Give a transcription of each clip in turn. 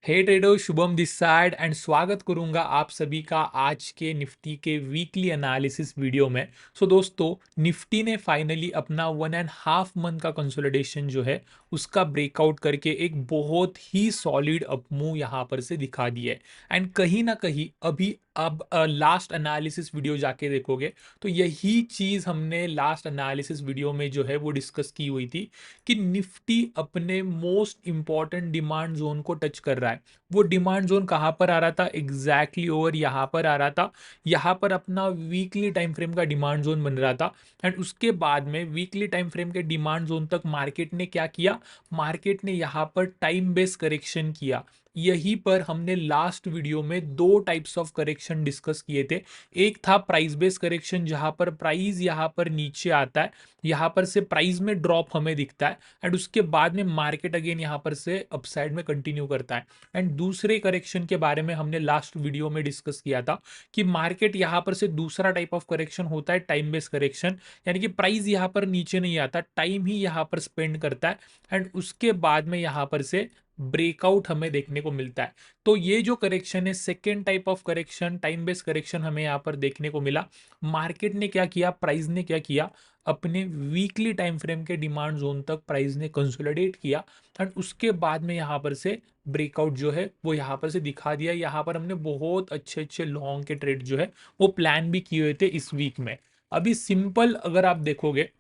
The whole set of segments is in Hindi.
Hey trader, Shubham this side and स्वागत करूंगा आप सभी का आज के निफ्टी के वीकली एनालिसिस वीडियो में। दोस्तों, निफ्टी ने फाइनली अपना 1.5 मंथ का कंसोलिडेशन जो है उसका ब्रेकआउट करके एक बहुत ही सॉलिड अपमूव यहाँ पर से दिखा दिया है। एंड कहीं ना कहीं अभी अब लास्ट एनालिसिस वीडियो जाके देखोगे तो यही चीज़ हमने लास्ट एनालिसिस वीडियो में जो है वो डिस्कस की हुई थी कि निफ्टी अपने मोस्ट इंपॉर्टेंट डिमांड जोन को टच कर रहा है। वो डिमांड जोन कहाँ पर आ रहा था? एग्जैक्टली ओवर यहाँ पर आ रहा था। यहाँ पर अपना वीकली टाइम फ्रेम का डिमांड जोन बन रहा था। एंड उसके बाद में वीकली टाइम फ्रेम के डिमांड जोन तक मार्केट ने क्या किया? मार्केट ने यहाँ पर टाइम बेस्ड करेक्शन किया। यहीं पर हमने लास्ट वीडियो में दो टाइप्स ऑफ करेक्शन डिस्कस किए थे। एक था प्राइस बेस्ड करेक्शन, जहां पर प्राइस यहाँ पर नीचे आता है, यहाँ पर से प्राइस में ड्रॉप हमें दिखता है एंड उसके बाद में मार्केट अगेन यहाँ पर से अपसाइड में कंटिन्यू करता है। एंड दूसरे करेक्शन के बारे में हमने लास्ट वीडियो में डिस्कस किया था कि मार्केट यहाँ पर से दूसरा टाइप ऑफ करेक्शन होता है टाइम बेस्ड करेक्शन, यानी कि प्राइस यहाँ पर नीचे नहीं आता, टाइम ही यहाँ पर स्पेंड करता है एंड उसके बाद में यहाँ पर से ब्रेकआउट हमें देखने को मिलता है। तो ये जो करेक्शन है, second type of correction, time based correction हमें यहाँ पर देखने को मिला। मार्केट ने क्या किया, प्राइस ने क्या किया, अपने वीकली टाइम फ्रेम के डिमांड जोन तक प्राइस ने कंसोलिडेट किया एंड उसके बाद में यहाँ पर से ब्रेकआउट जो है वो यहाँ पर से दिखा दिया। यहाँ पर हमने बहुत अच्छे अच्छे लॉन्ग के ट्रेड जो है वो प्लान भी किए हुए थे इस वीक में। अभी सिंपल अगर आप देखोगे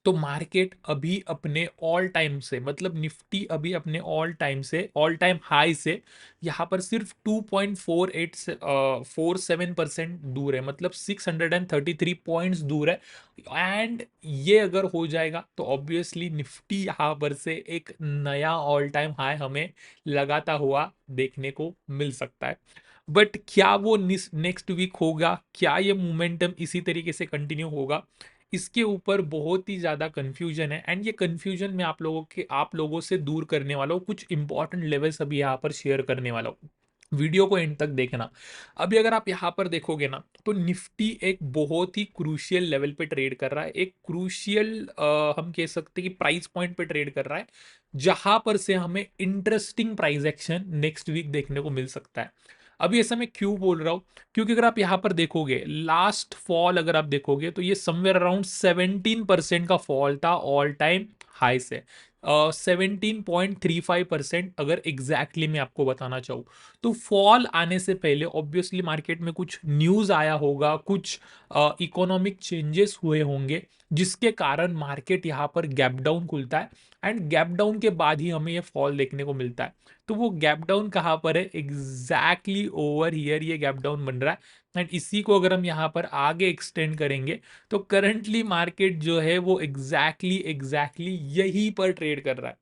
तो मार्केट अभी अपने ऑल टाइम से, मतलब निफ्टी अभी अपने ऑल टाइम से, ऑल टाइम हाई से यहाँ पर सिर्फ 2.47% दूर है, मतलब 633 पॉइंट्स दूर है। एंड ये अगर हो जाएगा तो ऑब्वियसली निफ्टी यहाँ पर से एक नया ऑल टाइम हाई हमें लगाता हुआ देखने को मिल सकता है। बट क्या वो नेक्स्ट वीक होगा? क्या ये मोमेंटम इसी तरीके से कंटिन्यू होगा? इसके ऊपर बहुत ही ज़्यादा कन्फ्यूजन है एंड ये कन्फ्यूजन मैं आप लोगों से दूर करने वाला हूँ। कुछ इंपॉर्टेंट लेवल्स अभी यहाँ पर शेयर करने वाला हूँ, वीडियो को एंड तक देखना। अभी अगर आप यहाँ पर देखोगे ना तो निफ्टी एक बहुत ही क्रूशियल लेवल पे ट्रेड कर रहा है, एक क्रूशियल हम कह सकते हैं कि प्राइस पॉइंट पे ट्रेड कर रहा है, जहां पर से हमें interesting price action next week देखने को मिल सकता है। अभी ऐसा मैं क्यों बोल रहा हूँ? क्योंकि अगर आप यहाँ पर देखोगे लास्ट फॉल, अगर आप देखोगे तो ये समवेयर अराउंड 17% का फॉल था ऑल टाइम हाई से। 17.35% अगर एग्जैक्टली मैं आपको बताना चाहूँ तो फॉल आने से पहले ऑब्वियसली मार्केट में कुछ न्यूज़ आया होगा, कुछ इकोनॉमिक चेंजेस हुए होंगे जिसके कारण मार्केट यहाँ पर गैप डाउन खुलता है एंड गैप डाउन के बाद ही हमें ये फॉल देखने को मिलता है। तो वो गैप डाउन कहाँ पर है? एग्जैक्टली ओवर हियर ये गैप डाउन बन रहा है एंड इसी को अगर हम यहाँ पर आगे एक्सटेंड करेंगे तो करंटली मार्केट जो है वो एग्जैक्टली यहीं पर ट्रेड कर रहा है।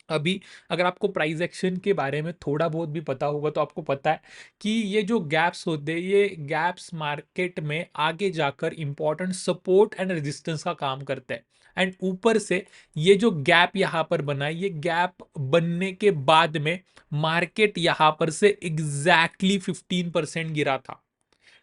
अभी अगर आपको प्राइस एक्शन के बारे में थोड़ा बहुत भी पता होगा तो आपको पता है कि ये जो गैप्स होते हैं, ये गैप्स मार्केट में आगे जाकर इंपॉर्टेंट सपोर्ट एंड रेजिस्टेंस का काम करते हैं। एंड ऊपर से ये जो गैप यहाँ पर बना है, ये गैप बनने के बाद में मार्केट यहाँ पर से एग्जैक्टली 15% गिरा था।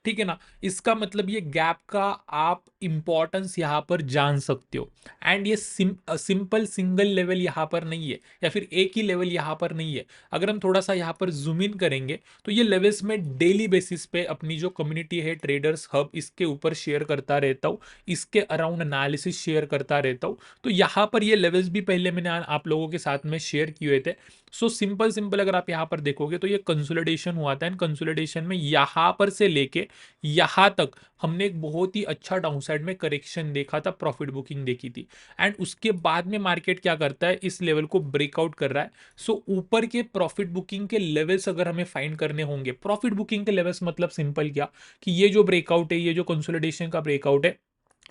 ठीक है ना? इसका मतलब ये गैप का आप इंपॉर्टेंस यहाँ पर जान सकते हो। एंड ये सिंपल सिंगल लेवल यहाँ पर नहीं है या फिर एक ही लेवल यहाँ पर नहीं है। अगर हम थोड़ा सा यहाँ पर जूम इन करेंगे तो ये लेवल्स में डेली बेसिस पे अपनी जो कम्युनिटी है ट्रेडर्स हब, इसके ऊपर शेयर करता रहता हूँ, इसके अराउंड एनालिसिस शेयर करता रहता हूँ। तो यहाँ पर ये लेवल्स भी पहले मैंने आप लोगों के साथ में शेयर किए थे। सो सिंपल सिंपल अगर आप यहाँ पर देखोगे तो ये कंसोलिडेशन हुआ था एंड कंसोलिडेशन में यहाँ पर से लेके यहां तक हमने एक बहुत ही अच्छा डाउनसाइड में करेक्शन देखा था, प्रॉफिट बुकिंग देखी थी एंड उसके बाद में मार्केट क्या करता है? इस लेवल को ब्रेकआउट कर रहा है। सो ऊपर के प्रॉफिट बुकिंग के लेवल्स अगर हमें फाइंड करने होंगे, प्रॉफिट बुकिंग के लेवल्स मतलब सिंपल क्या कि ये जो ब्रेकआउट है, ये जो कंसोलिडेशन का ब्रेकआउट है,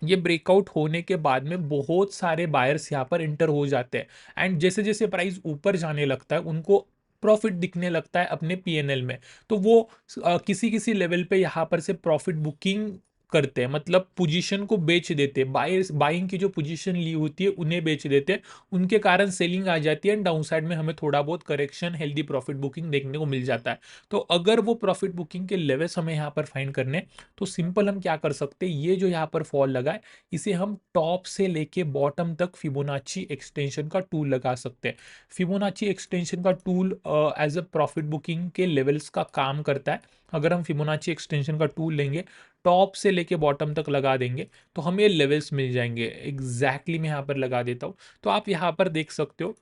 ये ब्रेकआउट होने के बाद में बहुत सारे बायर्स यहाँ पर इंटर हो जाते हैं एंड जैसे जैसे प्राइस ऊपर जाने लगता है उनको प्रॉफिट दिखने लगता है अपने पीएनएल में। तो वो किसी किसी लेवल पे यहाँ पर से प्रॉफिट बुकिंग करते हैं, मतलब पोजीशन को बेच देते हैं, बाइंग की जो पोजीशन ली होती है उन्हें बेच देते हैं, उनके कारण सेलिंग आ जाती है एंड डाउन साइड में हमें थोड़ा बहुत करेक्शन, हेल्दी प्रॉफिट बुकिंग देखने को मिल जाता है। तो अगर वो प्रॉफिट बुकिंग के लेवल्स हमें यहाँ पर फाइंड करने हैं, तो सिंपल हम क्या कर सकते हैं, ये जो यहाँ पर फॉल लगा है इसे हम टॉप से लेके बॉटम तक फिबोनाची एक्सटेंशन का टूल लगा सकते हैं। फिबोनाची एक्सटेंशन का tool as a profit booking के लेवल्स का काम करता है। अगर हम फिबोनाची एक्सटेंशन का टूल लेंगे, टॉप से लेके बॉटम तक लगा देंगे, तो हमें लेवल्स मिल जाएंगे। एग्जैक्टली मैं यहाँ पर लगा देता हूँ, तो आप यहाँ पर देख सकते हो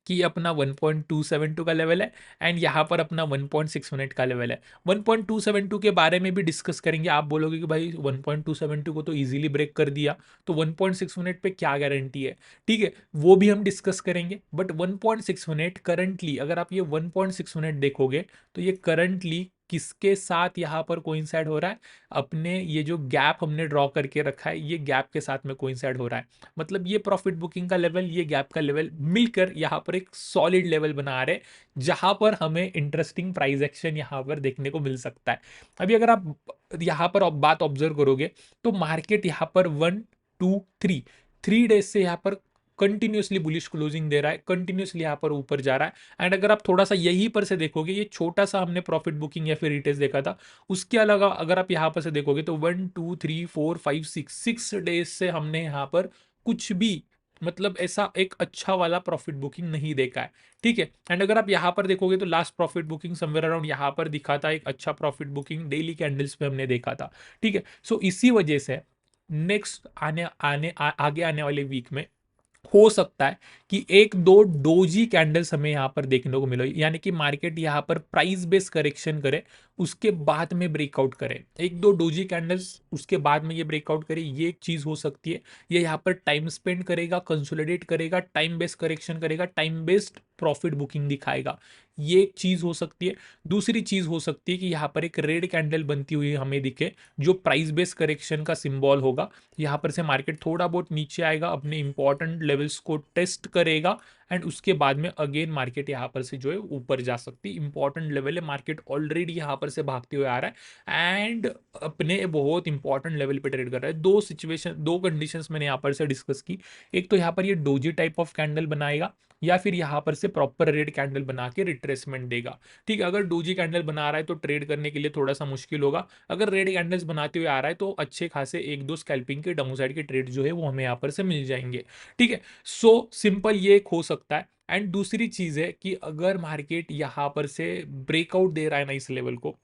कि ये अपना 1.272 का लेवल है एंड यहाँ पर अपना 1.618 का लेवल है। 1.272 के बारे में भी डिस्कस करेंगे। आप बोलोगे कि भाई 1.272 को तो इजीली ब्रेक कर दिया, तो 1.618 पे क्या गारंटी है? ठीक है, वो भी हम डिस्कस करेंगे। बट 1.618 करंटली, अगर आप ये 1.618 देखोगे, तो ये करंटली किसके साथ यहाँ पर कोइंसाइड हो रहा है? अपने ये जो गैप हमने ड्रॉ करके रखा है, ये गैप के साथ में कोइंसाइड हो रहा है। मतलब ये प्रॉफिट बुकिंग का लेवल, ये गैप का लेवल मिलकर यहाँ पर एक सॉलिड लेवल बना रहे, जहां पर हमें इंटरेस्टिंग प्राइस एक्शन यहाँ पर देखने को मिल सकता है। अभी अगर आप यहाँ पर बात ऑब्जर्व करोगे, तो मार्केट यहाँ पर 1 2 3 3 डेज से यहाँ पर कंटिन्यूसली बुलिश क्लोजिंग दे रहा है, कंटिन्यूसली यहाँ पर ऊपर जा रहा है। एंड अगर आप थोड़ा सा यहीं पर से देखोगे, ये छोटा सा हमने प्रॉफिट बुकिंग या फिर रिटेस्ट देखा था, उसके अलावा अगर आप यहाँ पर से देखोगे तो 1 2 3 4 5 6 डेज से हमने यहाँ पर कुछ भी, मतलब ऐसा एक अच्छा वाला प्रॉफिट बुकिंग नहीं देखा है। ठीक है, एंड अगर आप यहाँ पर देखोगे तो last profit booking somewhere around यहाँ पर दिखा था, एक अच्छा प्रॉफिट बुकिंग डेली कैंडल्स पे हमने देखा था। ठीक है, सो इसी वजह से नेक्स्ट आगे आने वाले वीक में हो सकता है कि एक दो डोजी कैंडल्स हमें यहाँ पर देखने को मिले, यानी कि मार्केट यहाँ पर प्राइस बेस करेक्शन करे, उसके बाद में ब्रेकआउट करे। एक दो डोजी कैंडल्स उसके बाद में ये ब्रेकआउट करे, ये एक चीज हो सकती है। ये यहाँ पर टाइम स्पेंड करेगा, कंसोलिडेट करेगा, टाइम बेस्ड करेक्शन करेगा, टाइम बेस्ड प्रॉफिट बुकिंग दिखाएगा, ये एक चीज हो सकती है। दूसरी चीज हो सकती है कि यहाँ पर एक रेड कैंडल बनती हुई हमें दिखे, जो प्राइस बेस करेक्शन का सिंबल होगा। यहाँ पर से मार्केट थोड़ा बहुत नीचे आएगा, अपने इंपॉर्टेंट लेवल्स को टेस्ट करेगा एंड उसके बाद में अगेन मार्केट यहाँ पर से जो है ऊपर जा सकती है। इंपॉर्टेंट लेवल है, मार्केट ऑलरेडी यहाँ पर से भागते हुए आ रहा है एंड अपने बहुत इंपॉर्टेंट लेवल पे ट्रेड कर रहा है। दो सिचुएशन, दो कंडीशंस मैंने यहाँ पर से डिस्कस की। एक तो यहाँ पर ये डोजी टाइप ऑफ कैंडल बनाएगा, या फिर यहाँ पर से प्रॉपर रेड कैंडल बना के रिट्रेसमेंट देगा। ठीक है, अगर डोजी कैंडल बना रहा है तो ट्रेड करने के लिए थोड़ा सा मुश्किल होगा। अगर रेड कैंडल्स बनाते हुए आ रहा है तो अच्छे खासे एक दो स्कैल्पिंग के डाउन साइड के ट्रेड जो है वो हमें यहाँ पर से मिल जाएंगे। ठीक है, सो सिंपल ये एक हो सकता है। एंड दूसरी चीज है कि अगर मार्केट यहाँ पर से ब्रेकआउट दे रहा है ना इस लेवल को,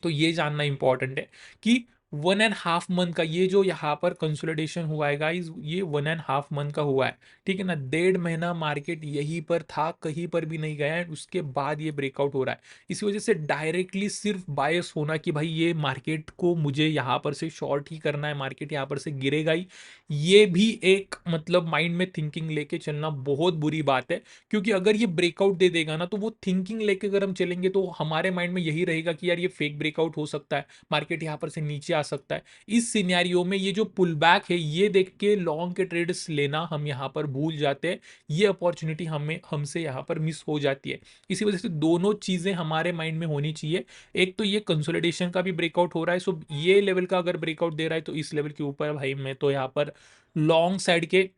तो ये जानना इंपॉर्टेंट है कि 1.5 मंथ का ये जो यहाँ पर कंसोलिडेशन हुआ है गाइस, ये 1.5 मंथ का हुआ है। ठीक है ना, 1.5 महीना मार्केट यहीं पर था, कहीं पर भी नहीं गया है, उसके बाद ये ब्रेकआउट हो रहा है। इसी वजह से डायरेक्टली सिर्फ बायस होना कि भाई ये मार्केट को मुझे यहाँ पर से शॉर्ट ही करना है, मार्केट यहाँ पर से गिरेगा ही, ये भी एक मतलब माइंड में थिंकिंग लेके चलना बहुत बुरी बात है। क्योंकि अगर ये ब्रेकआउट दे देगा ना, तो वो थिंकिंग लेके अगर हम चलेंगे तो हमारे माइंड में यही रहेगा कि यार ये फेक ब्रेकआउट हो सकता है, मार्केट यहाँ पर से नीचे आ सकता है। इस सिनेरियो में ये जो पुल बैक है, ये देख के लॉन्ग के ट्रेड्स लेना हम यहाँ पर भूल जाते हैं, ये अपॉर्चुनिटी हमें हमसे यहाँ पर मिस हो जाती है। इसी वजह से दोनों चीजें हमारे माइंड में होनी चाहिए। एक तो ये कंसोलिडेशन का भी ब्रेकआउट हो रहा है, सो ये लेवल का अगर ब्रेकआउट दे रहा है तो इस लेवल के ऊपर भाई मैं तो यहाँ पर लॉन्ग साइड के,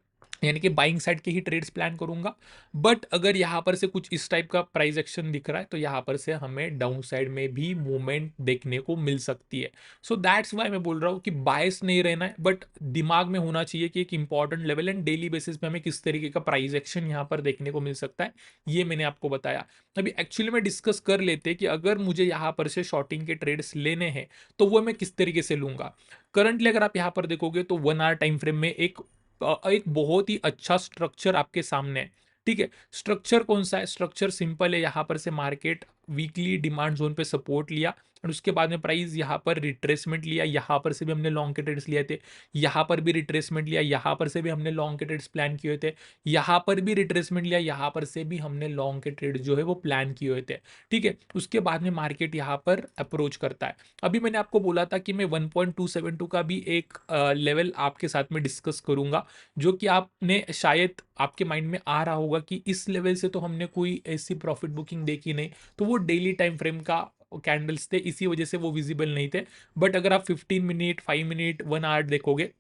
यानी कि बाइंग साइड के ही ट्रेड्स प्लान करूंगा। बट अगर यहाँ पर से कुछ इस टाइप का प्राइस एक्शन दिख रहा है, तो यहाँ पर से हमें डाउन साइड में भी मूवमेंट देखने को मिल सकती है। सो दैट्स वाई मैं बोल रहा हूँ कि बायस नहीं रहना है, बट दिमाग में होना चाहिए कि एक important level and daily basis पे हमें किस तरीके का प्राइस एक्शन यहाँ पर देखने को मिल सकता है, ये मैंने आपको बताया। अभी एक्चुअली में डिस्कस कर लेते कि अगर मुझे यहाँ पर से शॉर्टिंग के ट्रेड्स लेने हैं तो वो मैं किस तरीके से लूंगा। करंटली अगर आप यहाँ पर देखोगे तो 1 आवर टाइम फ्रेम में एक बहुत ही अच्छा स्ट्रक्चर आपके सामने है। ठीक है, स्ट्रक्चर कौन सा है? स्ट्रक्चर सिंपल है, यहाँ पर से मार्केट वीकली डिमांड जोन पे सपोर्ट लिया और उसके बाद में प्राइस यहाँ पर रिट्रेसमेंट लिया, यहाँ पर से भी हमने लॉन्ग के ट्रेड्स लिए थे, यहाँ पर भी रिट्रेसमेंट लिया, यहाँ पर से भी हमने लॉन्ग के ट्रेड्स प्लान किए थे, यहाँ पर भी रिट्रेसमेंट लिया, यहाँ पर से भी हमने लॉन्ग के ट्रेड जो है वो प्लान किए हुए थे। ठीक है, उसके बाद में मार्केट यहाँ पर अप्रोच करता है। अभी मैंने आपको बोला था कि मैं 1.272 का भी एक लेवल आपके साथ में डिस्कस करूंगा, जो कि आपने शायद आपके माइंड में आ रहा होगा कि इस लेवल से तो हमने कोई ऐसी प्रॉफिट बुकिंग देखी नहीं, तो वो डेली टाइम फ्रेम का कैंडल्स थे, इसी वजह से वो विजिबल नहीं थे। बट अगर आप 15 मिनट, 5 मिनट, 1 आवर देखोगे,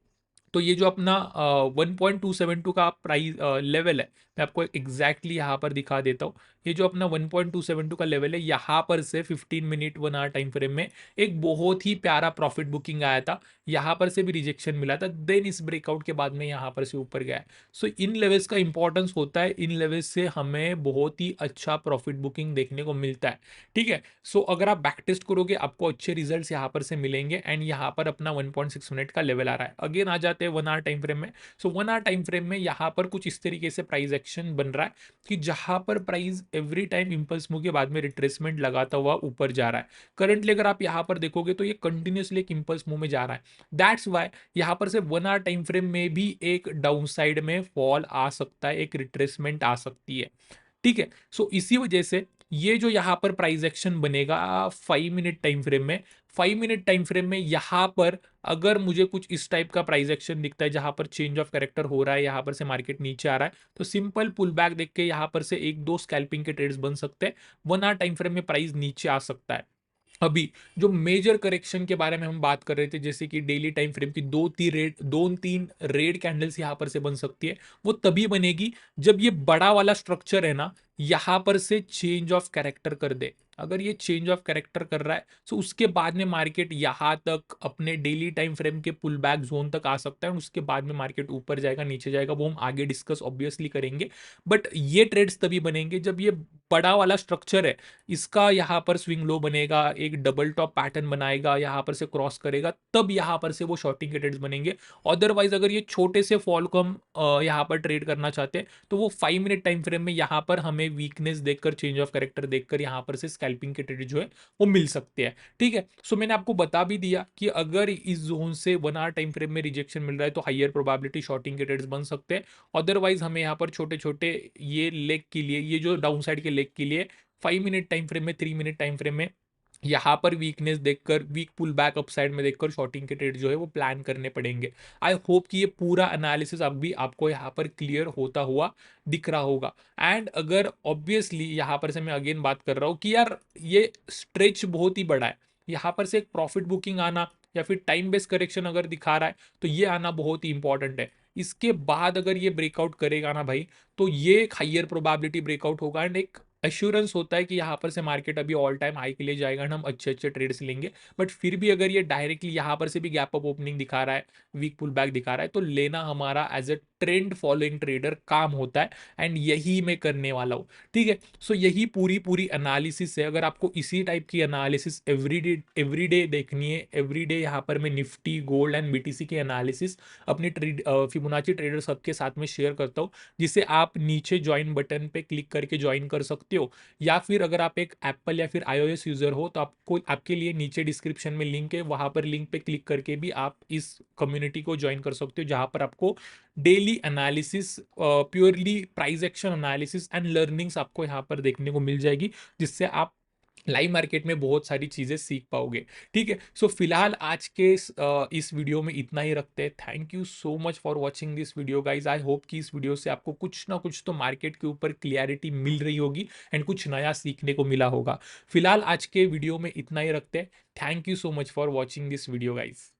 तो ये जो अपना 1.272 का प्राइस लेवल है, मैं आपको एग्जैक्टली यहाँ पर दिखा देता हूँ। ये जो अपना 1.272 का लेवल है, यहाँ पर से 15 मिनट, 1 आवर टाइम फ्रेम में एक बहुत ही प्यारा प्रॉफिट बुकिंग आया था। यहाँ पर से भी रिजेक्शन मिला था, देन इस ब्रेकआउट के बाद में यहाँ पर से ऊपर गया है। सो इन लेवल्स का इंपॉर्टेंस होता है, इन लेवल्स से हमें बहुत ही अच्छा प्रॉफिट बुकिंग देखने को मिलता है। ठीक है, सो अगर आप बैक टेस्ट करोगे, आपको अच्छे रिजल्ट्स यहाँ पर से मिलेंगे। एंड यहाँ पर अपना 1.6 मिनट का लेवल आ रहा है। अगेन आ जाते हैं 1 आवर टाइम फ्रेम में। सो 1 आवर टाइम फ्रेम में यहाँ पर कुछ इस तरीके से प्राइस एक्शन बन रहा है कि जहां पर price every time impulse move के बाद में रिट्रेसमेंट लगाता हुआ ऊपर जा रहा है। करंटली अगर आप यहाँ पर देखोगे तो ये कंटिन्यूसली एक इंपल्स मूव में जा रहा है। दैट्स वाई यहाँ पर से 1 आवर टाइम फ्रेम में भी एक डाउन साइड में फॉल आ सकता है, एक रिट्रेसमेंट आ सकती है। ठीक है, सो इसी वजह से ये जो यहाँ पर प्राइस एक्शन बनेगा 5 मिनट टाइम फ्रेम में, 5 मिनट टाइम फ्रेम में यहाँ पर अगर मुझे कुछ इस टाइप का प्राइस एक्शन दिखता है जहां पर चेंज ऑफ कैरेक्टर हो रहा है, यहाँ पर से मार्केट नीचे आ रहा है, तो सिंपल पुल बैक देख के यहाँ पर से एक दो स्कैल्पिंग के ट्रेड्स बन सकते हैं। 1 आवर टाइम फ्रेम में प्राइस नीचे आ सकता है। अभी जो मेजर करेक्शन के बारे में हम बात कर रहे थे, जैसे कि डेली टाइम फ्रेम की दो तीन रेड कैंडल्स यहां पर से बन सकती है, वो तभी बनेगी जब ये बड़ा वाला स्ट्रक्चर है ना, यहां पर से चेंज ऑफ कैरेक्टर कर दे। अगर ये चेंज ऑफ कैरेक्टर कर रहा है, तो उसके बाद में मार्केट यहां तक अपने डेली टाइम फ्रेम के पुल बैक जोन तक आ सकता है। उसके बाद में मार्केट ऊपर जाएगा, नीचे जाएगा, वो हम आगे डिस्कस ऑब्वियसली करेंगे। बट ये ट्रेड्स तभी बनेंगे जब ये बड़ा वाला स्ट्रक्चर है, इसका यहाँ पर स्विंग लो बनेगा, एक डबल टॉप पैटर्न बनाएगा, यहाँ पर से क्रॉस करेगा, तब यहाँ पर से वो शॉर्टिंग के ट्रेड्स बनेंगे। अदरवाइज अगर ये छोटे से फॉल को हम यहाँ पर ट्रेड करना चाहते हैं, तो वो 5 मिनट टाइम फ्रेम में यहाँ पर हमें वीकनेस देखकर, चेंज ऑफ कैरेक्टर देखकर यहाँ पर से स्कैल्पिंग के ट्रेड जो है वो मिल सकते हैं। ठीक है, सो मैंने आपको बता भी दिया कि अगर इस जोन से 1 आवर टाइम फ्रेम में रिजेक्शन मिल रहा है, तो हाइयर प्रोबेबिलिटी शॉर्टिंग के ट्रेड्स बन सकते हैं। अदरवाइज हमें यहाँ पर छोटे छोटे ये लेग के लिए, ये जो डाउन साइड के लेग के लिए 5 मिनट टाइम फ्रेम में, 3 मिनट टाइम फ्रेम में यहाँ पर वीकनेस देखकर, वीक पुल बैक अपसाइड में देखकर शॉर्टिंग के ट्रेड जो है वो प्लान करने पड़ेंगे। आई होप कि ये पूरा एनालिसिस अब भी आपको यहाँ पर क्लियर होता हुआ दिख रहा होगा। एंड अगर ऑब्वियसली यहाँ पर से मैं अगेन बात कर रहा हूँ कि यार ये स्ट्रेच बहुत ही बड़ा है, यहाँ पर से एक प्रॉफिट बुकिंग आना या फिर टाइम बेस्ड करेक्शन अगर दिखा रहा है, तो ये आना बहुत ही इंपॉर्टेंट है। इसके बाद अगर ये ब्रेकआउट करेगा ना भाई, तो ये एक हाइयर प्रोबेबिलिटी ब्रेकआउट होगा एंड एक एश्योरेंस होता है कि यहाँ पर से मार्केट अभी ऑल टाइम हाई के लिए जाएगा एंड हम अच्छे अच्छे ट्रेड्स लेंगे। बट फिर भी अगर ये डायरेक्टली यहाँ पर से भी गैप अप ओपनिंग दिखा रहा है, वीक पुल बैक दिखा रहा है, तो लेना हमारा as a trend following trader काम होता है। एंड यही मैं करने वाला हूँ। ठीक है, सो यही पूरी पूरी एनालिसिस है। अगर आपको इसी टाइप की एनालिसिस एवरी डे देखनी है, एवरी डे यहाँ पर मैं निफ्टी, गोल्ड एंड बीटीसी की एनालिसिस अपने फिबोनाची ट्रेडर सबके साथ में शेयर करता हूँ, जिसे आप नीचे ज्वाइन बटन पे क्लिक करके ज्वाइन कर सकते हो। या फिर अगर आप एक एप्पल या फिर iOS यूजर हो, तो आपको, आपके लिए नीचे डिस्क्रिप्शन में लिंक है, वहां पर लिंक पे क्लिक करके भी आप इस कम्युनिटी को ज्वाइन कर सकते हो, जहां पर आपको daily analysis, purely price action analysis and learnings आपको यहाँ पर देखने को मिल जाएगी, जिससे आप लाइव मार्केट में बहुत सारी चीजें सीख पाओगे। ठीक है, सो फिलहाल आज के इस वीडियो में इतना ही रखते हैं। Thank you so much for watching this video guys. I hope कि इस वीडियो से आपको कुछ ना कुछ तो मार्केट के ऊपर क्लियरिटी मिल रही होगी एंड कुछ नया सीखने को मिला होगा। फिलहाल आज के वीडियो में इतना ही रखते हैं। Thank you so much for watching this video guys.